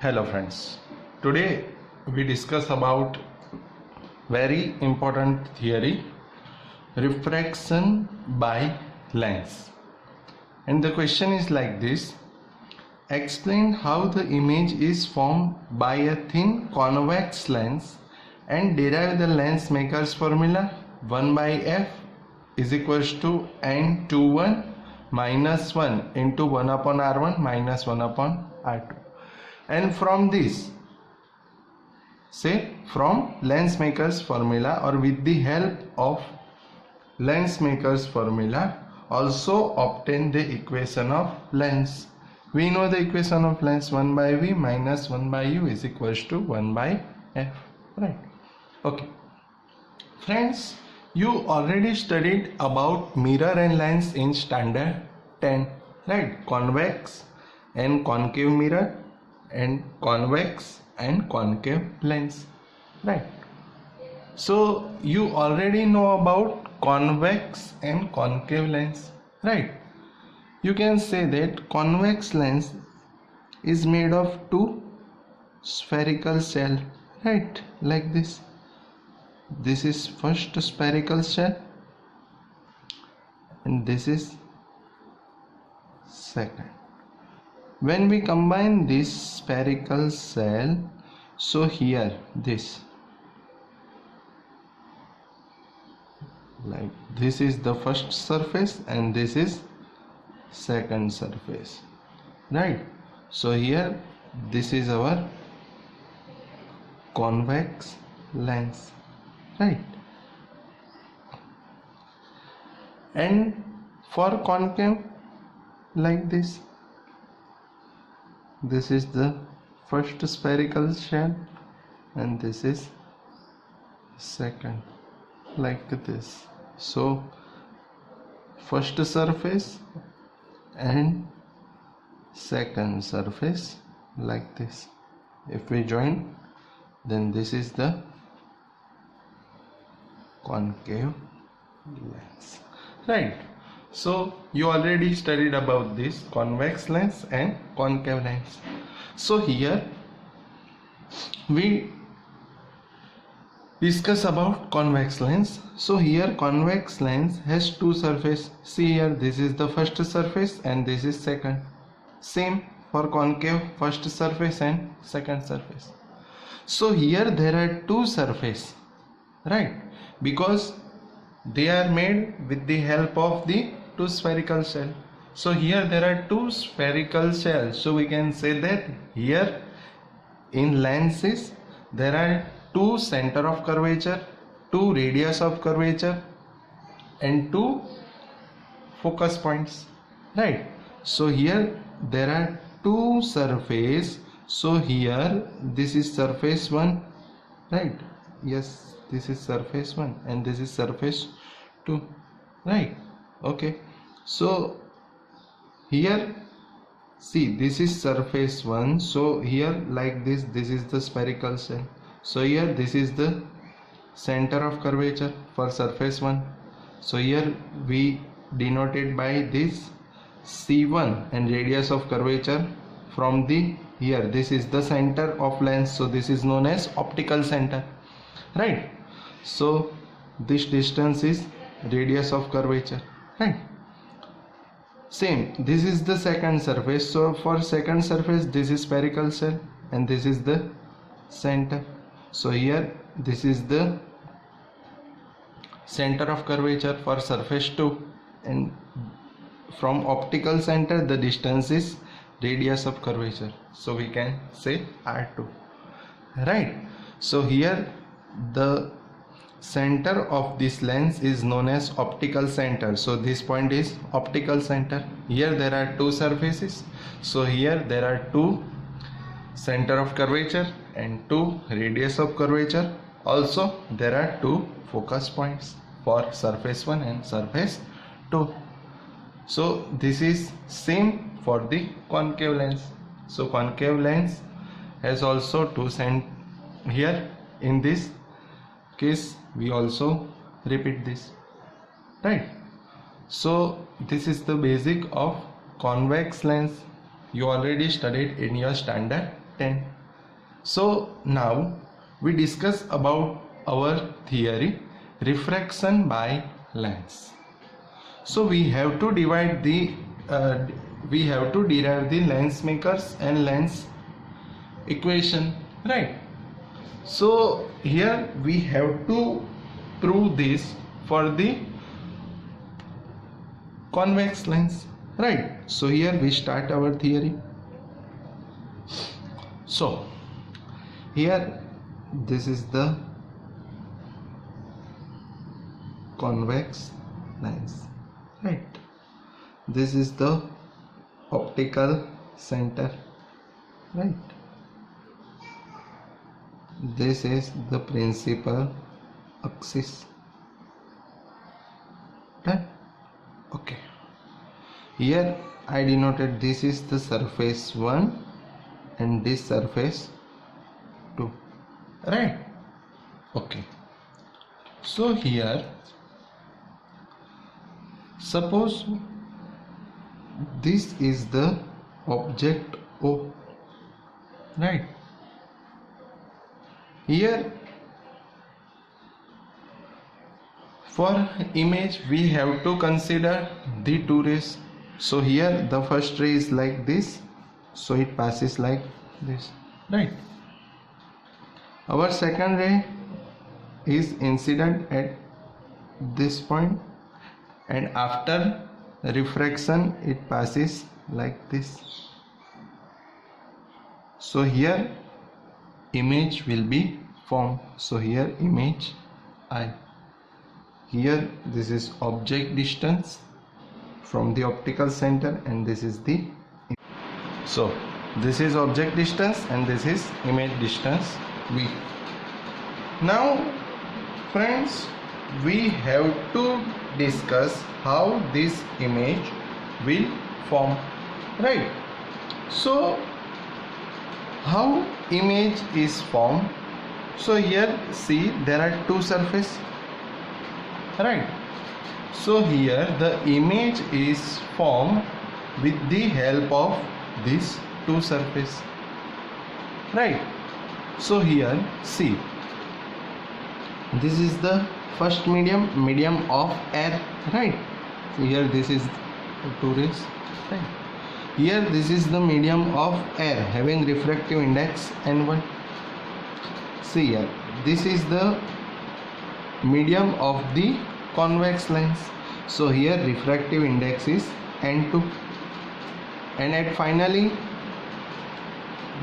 Hello friends, today we discuss about very important theory, refraction by lens. And the question is like this: explain how the image is formed by a thin convex lens and derive the lens maker's formula 1 by f is equals to n21 minus 1 into 1 upon r1 minus 1 upon r2. And from this, say from lens maker's formula or with the help of lens maker's formula, also obtain the equation of lens. We know the equation of lens: 1 by v minus 1 by u is equals to 1 by f, right? Okay friends, you already studied about mirror and lens in standard 10, right? Convex and concave mirror and convex and concave lens, right? So you already know about convex and concave lens, right? You can say that convex lens is made of two spherical shell, right? Like this. This is first spherical shell and this is second. When we combine this spherical shell, so here this, like this is the first surface and this is second surface, right? So here this is our convex lens, right? And for concave, like this is the first spherical shell and this is second, like this. So first surface and second surface, like this. If we join, then this is the concave lens, right? So you already studied about this convex lens and concave lens. So here we discuss about convex lens. So here convex lens has two surfaces. See here, this is the first surface and this is second. Same for concave, first surface and second surface. So here there are two surfaces, right? Because they are made with the help of the two spherical shell. So here there are two spherical shells. So we can say that here in lenses there are two center of curvature, two radius of curvature and two focus points, right? So here there are two surface. So here this is surface 1, right? Yes, this is surface 1 and this is surface 2, right? Okay, so here see, this is surface 1. So here like this is the spherical shell. So here this is the center of curvature for surface 1. So here we denoted by this C1 and radius of curvature from the here. This is the center of lens. So this is known as optical center, right? So this distance is radius of curvature, right? Same, this is the second surface. So for second surface, this is spherical shell and this is the center. So here this is the center of curvature for surface 2 and from optical center the distance is radius of curvature. So we can say R2, right? So here the center of this lens is known as optical center. So this point is optical center. Here there are two surfaces. So here there are two center of curvature and two radius of curvature. Also there are two focus points for surface 1 and surface 2. So this is same for the concave lens. So concave lens has also two here. In this case we also repeat this, right? So this is the basic of convex lens. You already studied in your standard 10. So now we discuss about our theory, refraction by lens. So we have to derive the lens makers and lens equation, right? So here we have to prove this for the convex lens, right? So here we start our theory. So here this is the convex lens, right? This is the optical center, right? This is the principal axis, right? Okay, here I denoted this is the surface 1 and this surface 2, right? Okay, so here suppose this is the object O, right? Here for image we have to consider the two rays. So here the first ray is like this, so it passes like this, right? Our second ray is incident at this point, and after refraction it passes like this. So here image will be formed. So here image I. Here this is object distance from the optical center, and this is the, so this is object distance and this is image distance V. Now friends, we have to discuss how this image will form, right? So how image is formed? So here see there are two surfaces, right? So here the image is formed with the help of these two surfaces, right? So here see, this is the first medium of air, right? So here this is two rays, right? Here this is the medium of air having refractive index N1. See here, this is the medium of the convex lens. So here refractive index is N2, and at finally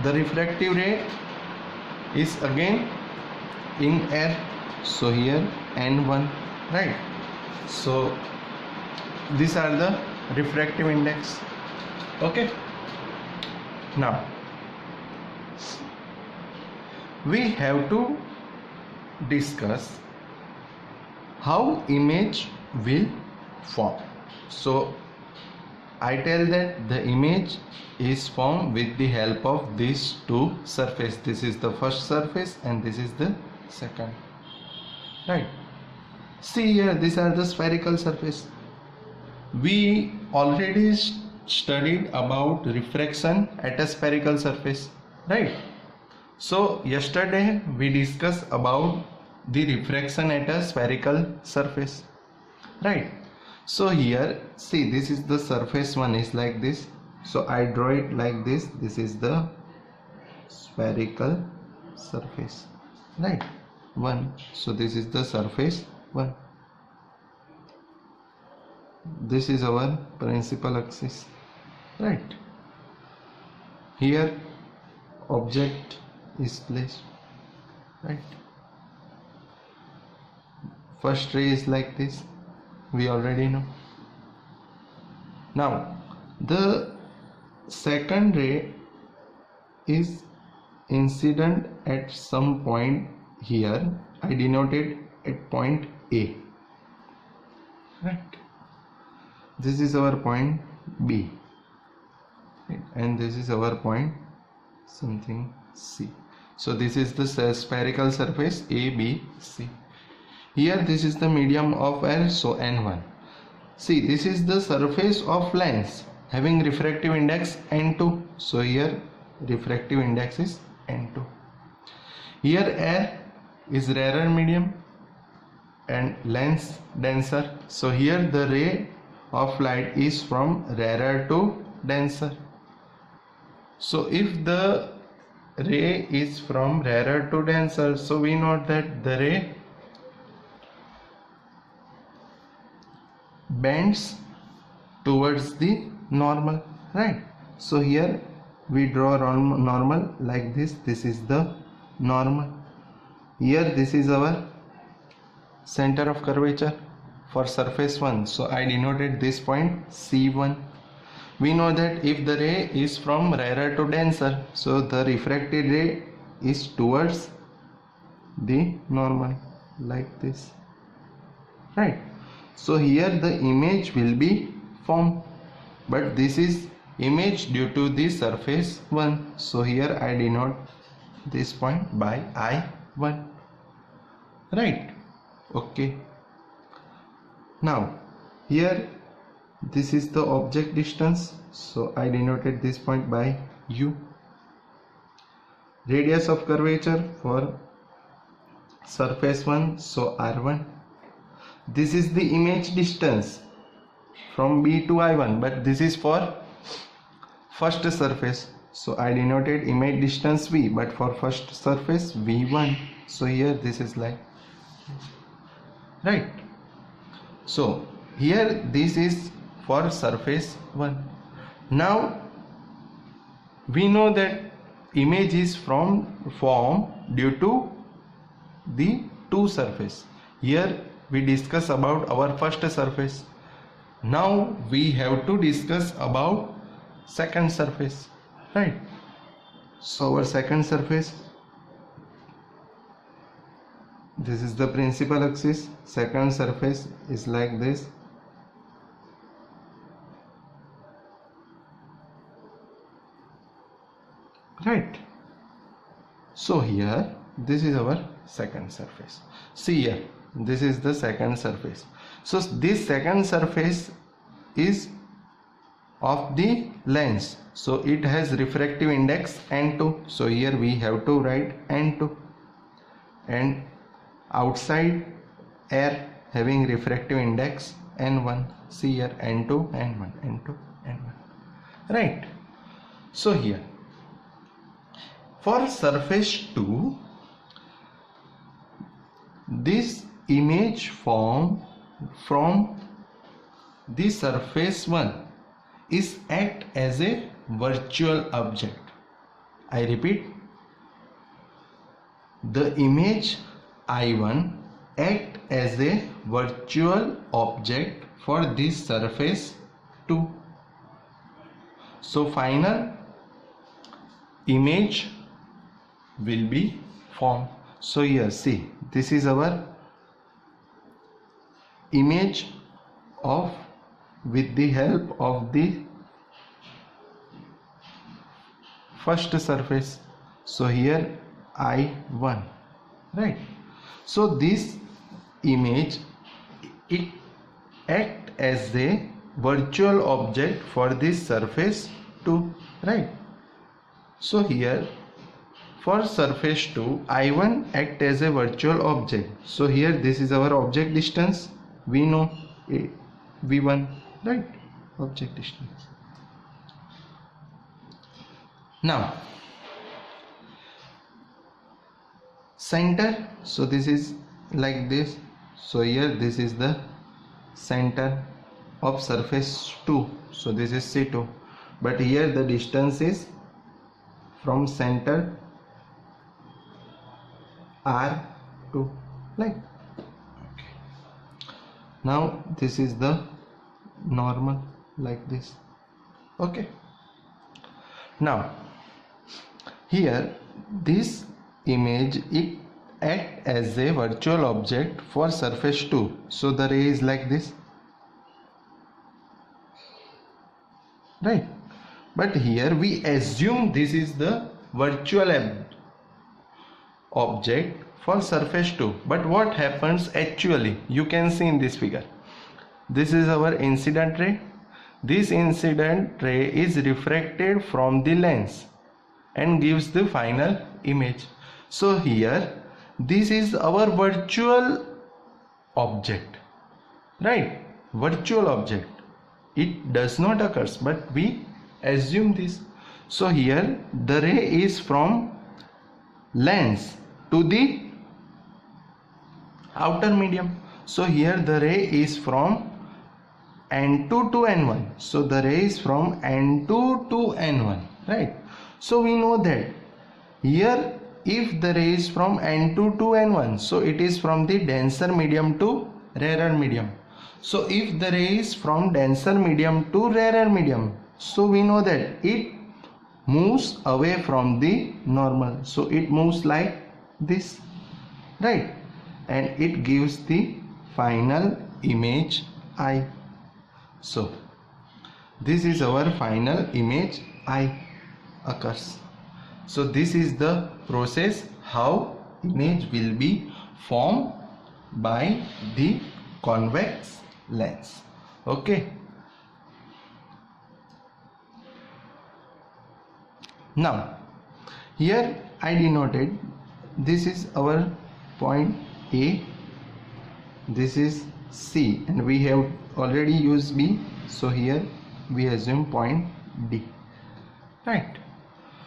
the refractive ray is again in air. So here N1, right? So these are the refractive index. Okay, now we have to discuss how image will form. So I tell that the image is formed with the help of these two surfaces. This is the first surface and this is the second, right? See here, these are the spherical surface. We already studied about refraction at a spherical surface, right? So yesterday we discussed about the refraction at a spherical surface, right? So here see, this is the surface 1 is like this, so I draw it like this. This is the spherical surface, right? 1. So this is the surface 1. This is our principal axis, right? Here object is placed, right? First ray is like this, we already know. Now the second ray is incident at some point. Here I denoted at point A, right? This is our point B, right? And this is our point something C. So this is the spherical surface A, B, C. Here this is the medium of air, so N1. See, this is the surface of lens having refractive index N2. So here refractive index is n2. Here air is rarer medium and lens denser, so here the ray of light is from rarer to denser. So if the ray is from rarer to denser, so we know that the ray bends towards the normal, right? So here we draw normal like this. This is the normal. Here this is our center of curvature for surface 1, so I denoted this point C1. We know that if the ray is from rarer to denser, so the refracted ray is towards the normal like this, right? So here the image will be formed, but this is image due to the surface 1, so here I denote this point by I1, right? Okay. Now here this is the object distance, so I denoted this point by U. Radius of curvature for surface 1, so R1. This is the image distance from B to I1, but this is for first surface, so I denoted image distance V, but for first surface V1, so here this is like, right? So here this is for surface 1. Now we know that image is formed due to the two surface. Here we discuss about our first surface. Now we have to discuss about second surface, right? So our second surface, this is the principal axis. Second surface is like this. Right. So here this is our second surface. See here, this is the second surface. So this second surface is of the lens, so it has refractive index n2, so here we have to write n2, and outside air having refractive index n1. See here, n2, n1, n2, n1, right? So here for surface 2, this image formed from the surface 1 is act as a virtual object. I repeat, the image I1 act as a virtual object for this surface 2. So final image will be formed. So here see, this is our image of with the help of the first surface. So here I1, right? So this image, it act as a virtual object for this surface 2, right? So here for surface 2, I1 act as a virtual object. So here this is our object distance. We know V1, right? Object distance. Now center, so this is like this. So here this is the center of surface 2, so this is C2, but here the distance is from center R2, like, okay. Now this is the normal like this, okay. Now here this image, it act as a virtual object for surface 2, so the ray is like this, right? But here we assume this is the virtual object for surface 2, but what happens actually, you can see in this figure. This is our incident ray. This incident ray is refracted from the lens, and gives the final image. So here this is our virtual object, right? Virtual object, it does not occurs, but we assume this. So here the ray is from lens to the outer medium. So here the ray is from N2 to N1. So the ray is from N2 to N1, right? So we know that here if the ray is from N2 to N1, so it is from the denser medium to rarer medium. So if the ray is from denser medium to rarer medium, so we know that it moves away from the normal. So it moves like this, right? And it gives the final image I. So this is our final image I occurs. So this is the process how image will be formed by the convex lens. Okay. Now here I denoted, this is our point A, this is C, and we have already used B, so here we assume point D, right?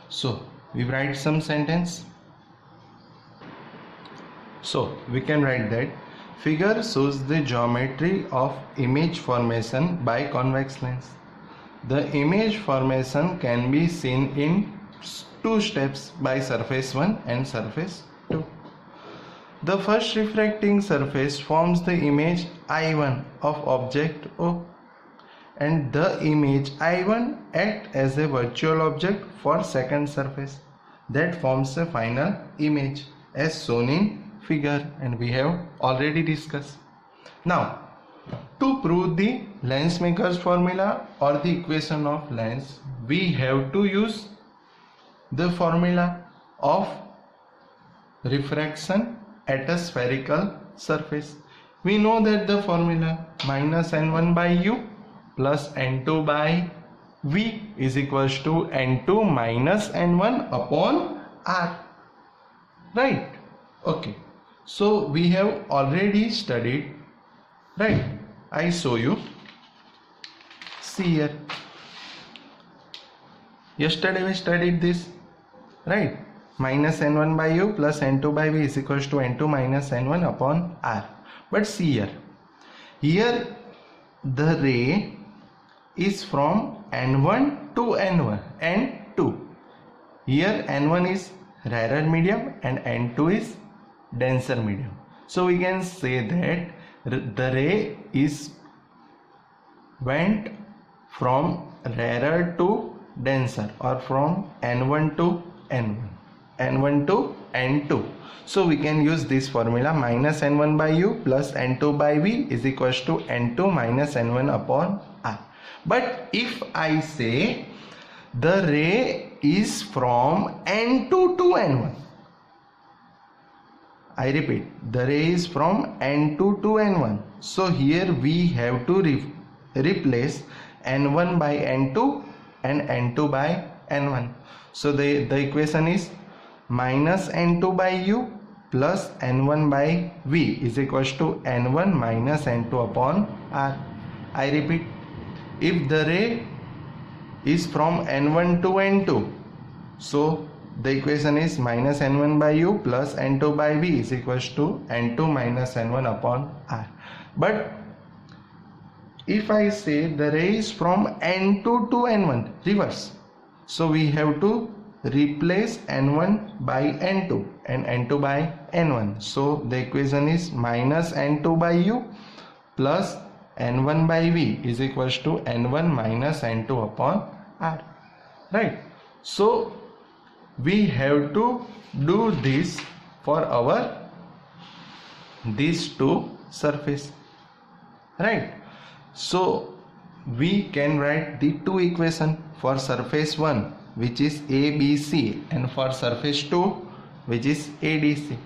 So we write some sentence. So we can write that figure shows the geometry of image formation by convex lens. The image formation can be seen in two steps by surface 1 and surface 2. The first refracting surface forms the image I1 of object O, and the image I1 acts as a virtual object for second surface that forms a final image as shown in figure, and we have already discussed. Now to prove the lens maker's formula or the equation of lens, we have to use the formula of refraction at a spherical surface. We know that the formula minus n1 by u plus n2 by v is equals to n2 minus n1 upon r, right? Okay, so we have already studied, right? I show you. See here, yesterday we studied this, right? Minus n1 by u plus n2 by v is equals to n2 minus n1 upon r. But see here the ray is from n1 to n2. Here n1 is rarer medium and n2 is denser medium. So we can say that the ray is went from rarer to denser, or from n1 to n1 to n2. So we can use this formula minus n1 by u plus n2 by v is equals to n2 minus n1 upon r. But if I say the ray is from n2 to n1, I repeat, the ray is from n2 to n1. So here we have to replace n1 by n2 and n2 by n1. So the equation is minus n2 by u plus n1 by v is equals to n1 minus n2 upon r. I repeat, if the ray is from n1 to n2, so the equation is minus n1 by u plus n2 by v is equals to n2 minus n1 upon r. But if I say the ray is from n2 to n1, reverse, so we have to replace n1 by n2 and n2 by n1. So the equation is minus n2 by u plus n1 by v is equals to n1 minus n2 upon r, right? So we have to do this for our these two surface, right? So we can write the two equation for surface 1, which is ABC, and for surface 2, which is ADC.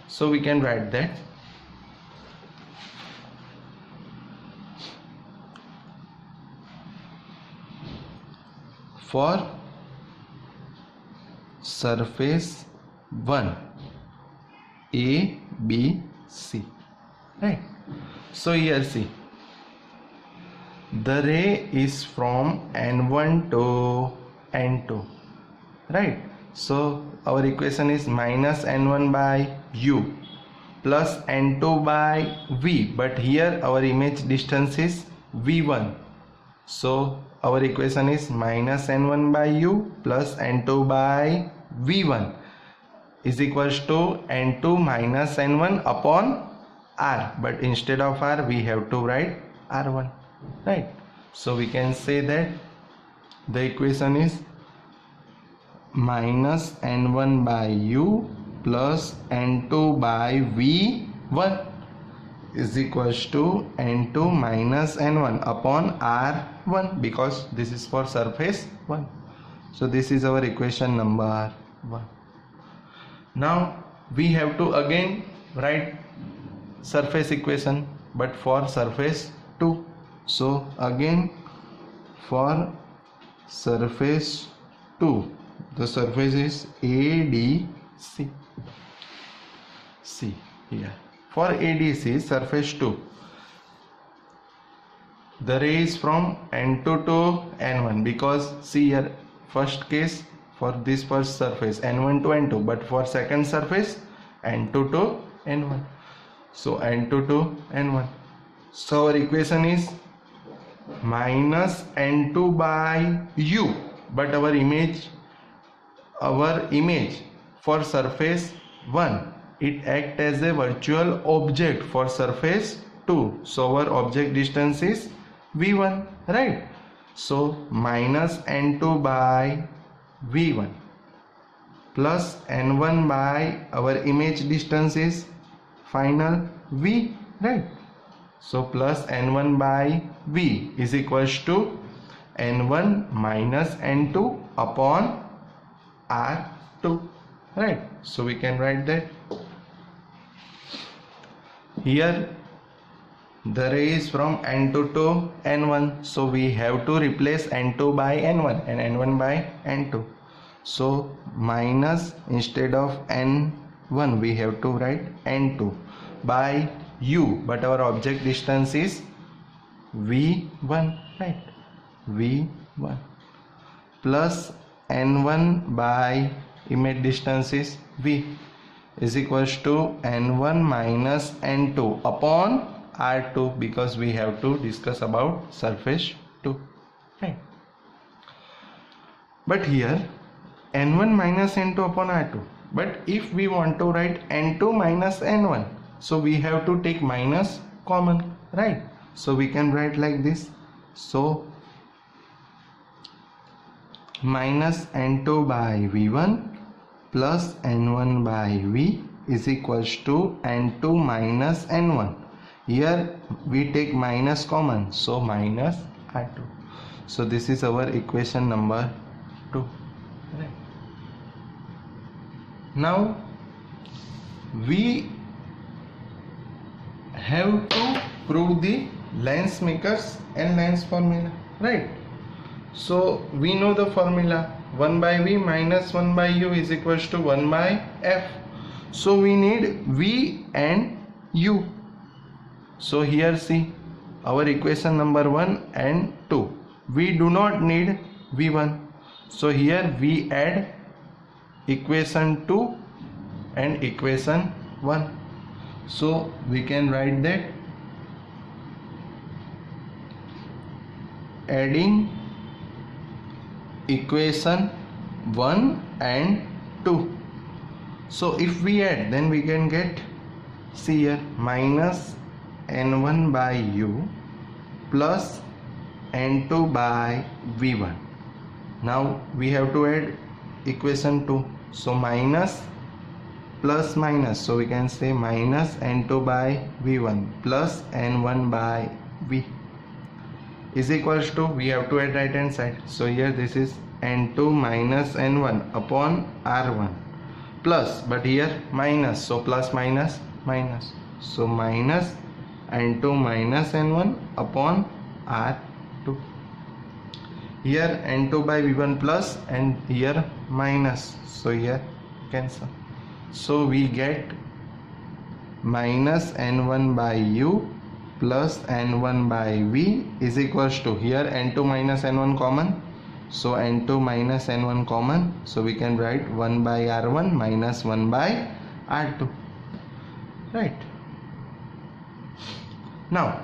So we can write that for surface 1 A, B, C, right? So here see, the ray is from N1 to N2, right? So our equation is minus N1 by U plus N2 by V, but here our image distance is V1, so our equation is minus N1 by U plus N2 by V1 is equals to N2 minus N1 upon R, but instead of R we have to write R1, right? So we can say that the equation is minus N1 by U plus N2 by V1 is equals to N2 minus N1 upon R1, because this is for surface 1. So this is our equation number 1. Now we have to again write surface equation, but for surface 2. So again for surface 2, the surface is ADC. See here, for ADC surface 2, the ray is from N2 to N1, because see here, first case for this first surface N1 to N2, but for second surface N2 to N1, so N2 to N1. So our equation is minus N2 by U, but our image for surface 1, it acts as a virtual object for surface 2, so our object distance is V1, right? So minus N2 by V1 plus N1 by our image distance is final V, right? So plus N1 by V is equals to N1 minus N2 upon R2, right? So we can write that here the ray is from N2 to N1, so we have to replace N2 by N1 and N1 by N2. So minus, instead of N1 we have to write N2 by U, but our object distance is V1, right? V1 plus N1 by image distance is V is equals to N1 minus N2 upon R2, because we have to discuss about surface 2, right? But here N1 minus N2 upon R2, but if we want to write N2 minus N1, so we have to take minus common, right? So we can write like this, so minus N2 by V1 plus N1 by V is equals to N2 minus N1. Here we take minus common, so minus R2. So this is our equation number 2, right? Now we have to prove the lens makers and lens formula, right? So we know the formula, 1 by V minus 1 by U is equals to 1 by F. So we need V and U. So here see, our equation number 1 and 2, we do not need V1, so here we add equation 2 and equation 1. So we can write that adding equation 1 and 2, so if we add, then we can get, see here, minus N1 by U plus N2 by V1. Now we have to add equation 2, so minus plus minus, so we can say minus N2 by V1 plus N1 by V is equals to, we have to add right hand side, so here this is N2 minus N1 upon R1 plus, but here minus, so plus minus minus, so minus N2 minus N1 upon R2. Here N2 by V1 plus, and here minus, so here cancel, so we get minus n1 by u plus n1 by v is equals to, here n2 minus n1 common, so n2 minus n1 common, so we can write 1 by r1 minus 1 by r2, right? Now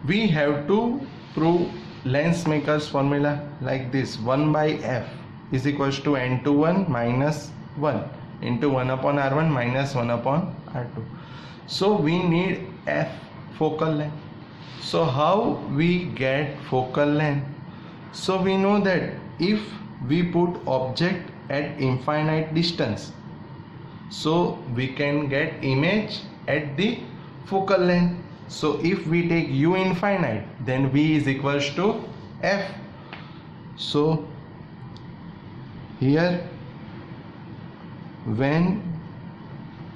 we have to prove Lensmaker's formula like this: 1 by f is equals to n21 minus 1 into 1 upon r1 minus 1 upon r2. So we need f, focal length. So how we get focal length? So we know that if we put object at infinite distance, so we can get image at the focal length. So if we take u infinite, then v is equals to f. So here when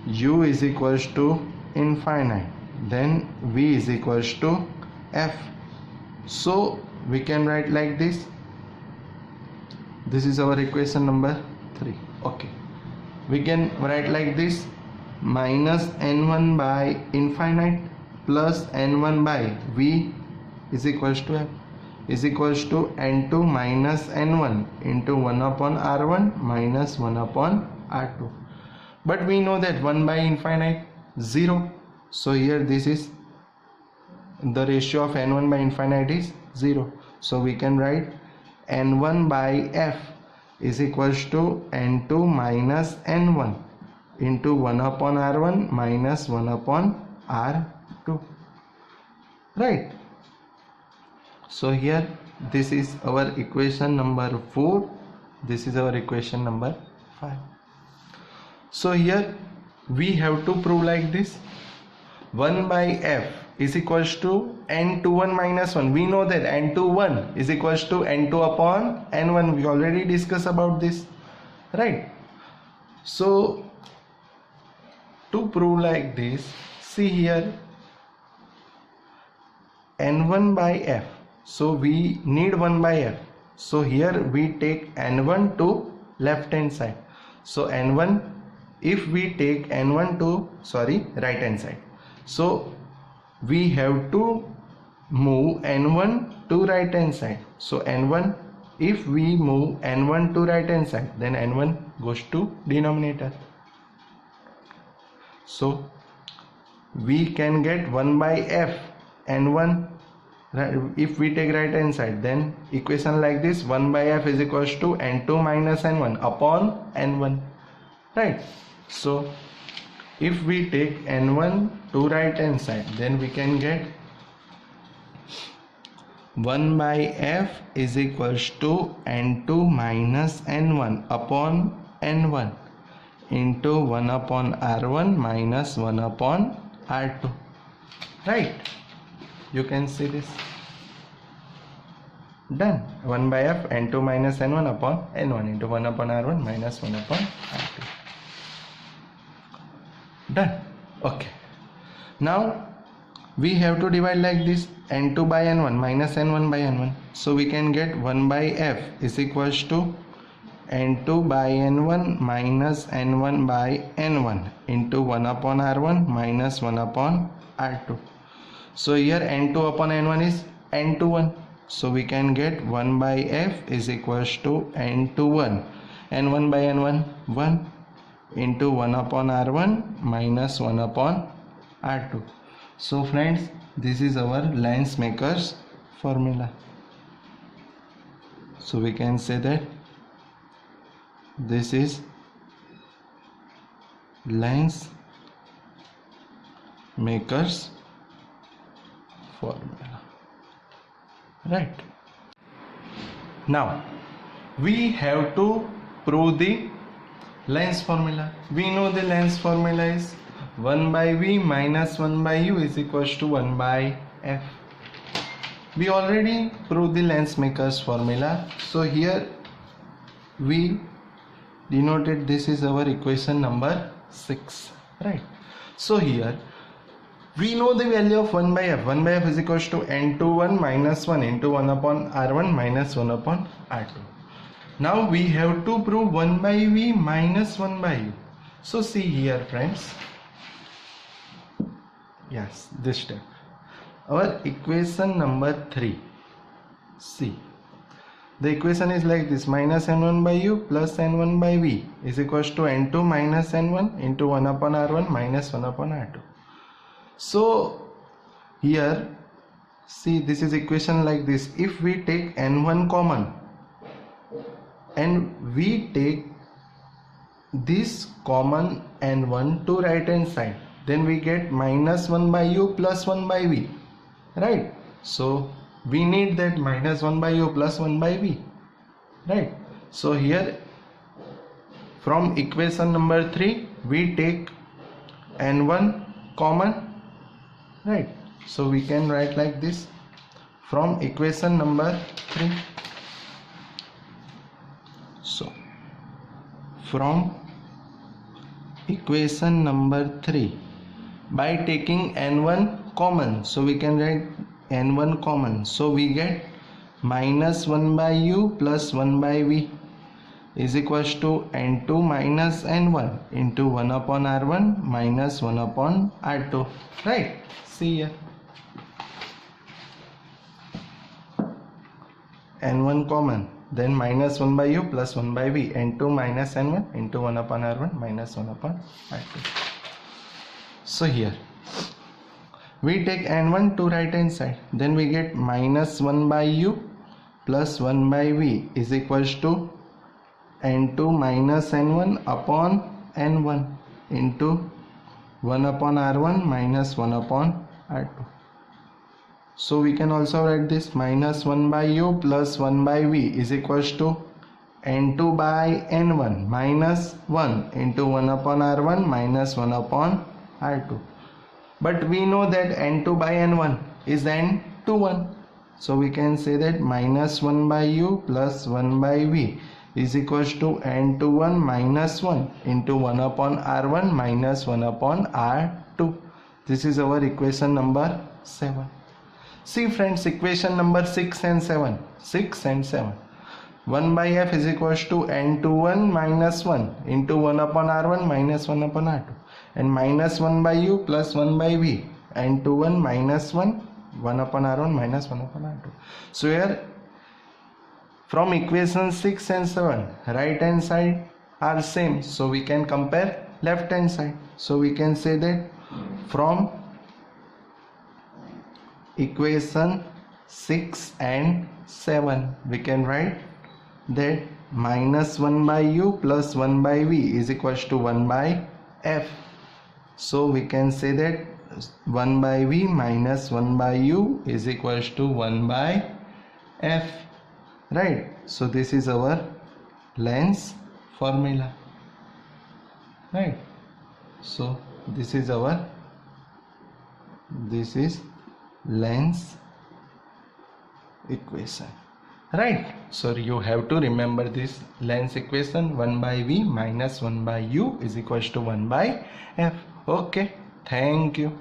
u is equals to infinite, then v is equals to f. So we can write like this. This is our equation number 3. Okay, we can write like this: minus n1 by infinite plus n1 by v is equals to f is equals to n2 minus n1 into 1 upon r1 minus 1 upon r2. But we know that 1 by infinite 0, so here this is the ratio of n1 by infinite is 0, so we can write n1 by f is equals to n2 minus n1 into 1 upon r1 minus 1 upon r2, right? So here this is our equation number 4, this is our equation number 5. So here we have to prove like this: 1 by f is equals to n21 minus 1. We know that n21 is equals to n2 upon n1. We already discussed about this, right? So to prove like this, see here n1 by f, so we need 1 by f, so here we take n1 to left hand side, so n1, if we take n1 to right hand side, so we have to move n1 to right hand side. So n1, if we move n1 to right hand side, then n1 goes to denominator, so we can get 1 by f n1, if we take right hand side, then equation like this: 1 by f is equals to n2 minus n1 upon n1, right? So if we take n1 to right hand side, then we can get 1 by f is equals to n2 minus n1 upon n1 into 1 upon r1 minus 1 upon r2, right? You can see this. Done. 1 by f n2 minus n1 upon n1 into 1 upon r1 minus 1 upon r2. Done. Okay, now we have to divide like this: n2 by n1 minus n1 by n1, so we can get 1 by f is equals to n2 by n1 minus n1 by n1 into 1 upon r1 minus 1 upon r2. So here n2 upon n1 is n21, so we can get 1 by f is equals to n21, n1 by n1 1 into 1 upon r1 minus 1 upon r2. So friends, this is our Lensmaker's formula. So we can say that this is Lensmaker's formula, right? Now we have to prove the lens formula. We know the lens formula is 1 by v minus 1 by u is equals to 1 by f. We already proved the Lensmaker's formula, so here we denoted this is our equation number 6, right? So here we know the value of 1 by f. 1 by f is equals to n21 minus 1 into 1 upon r1 minus 1 upon r2. Now we have to prove 1 by v minus 1 by u. So see here friends, yes, this step, our equation number 3, see, the equation is like this: minus n1 by u plus n1 by v is equals to n2 minus n1 into 1 upon r1 minus 1 upon r2. So here see, this is equation like this. If we take n1 common and we take this common n1 to right hand side, then we get minus 1 by u plus 1 by v, right? So we need that minus 1 by u plus 1 by v, right? So here from equation number 3 we take n1 common, right? So we can write like this from equation number 3. So from equation number 3, by taking n1 common, so we can write n1 common, so we get minus 1 by u plus 1 by v is equals to n2 minus n1 into 1 upon r1 minus 1 upon r2, right? See here, n1 common, then minus 1 by u plus 1 by v, n2 minus n1 into 1 upon r1 minus 1 upon r2. So here we take n1 to right hand side, then we get minus 1 by u plus 1 by v is equals to n2 minus n1 upon n1 into 1 upon r1 minus 1 upon r2. So we can also write this: minus 1 by u plus 1 by v is equals to n2 by n1 minus 1 into 1 upon r1 minus 1 upon r2. But we know that n2 by n1 is n21, so we can say that minus 1 by u plus 1 by v is equals to n21 minus 1 into 1 upon r1 minus 1 upon r2. This is our equation number 7. See friends, equation number 6 and 7. 1 by f is equals to n21 minus 1 into 1 upon r1 minus 1 upon r2, and minus 1 by u plus 1 by v, n21 minus 1 1 upon r1 minus 1 upon r2. So here from equation 6 and 7, right hand side are same, so we can compare left hand side. So we can say that from equation 6 and 7 we can write that minus 1 by u plus 1 by v is equals to 1 by f. So we can say that 1 by v minus 1 by u is equals to 1 by f, right? So this is our length formula, right? So this is length equation, right? So you have to remember this length equation: 1 by v minus 1 by u is equals to 1 by f. Okay, thank you.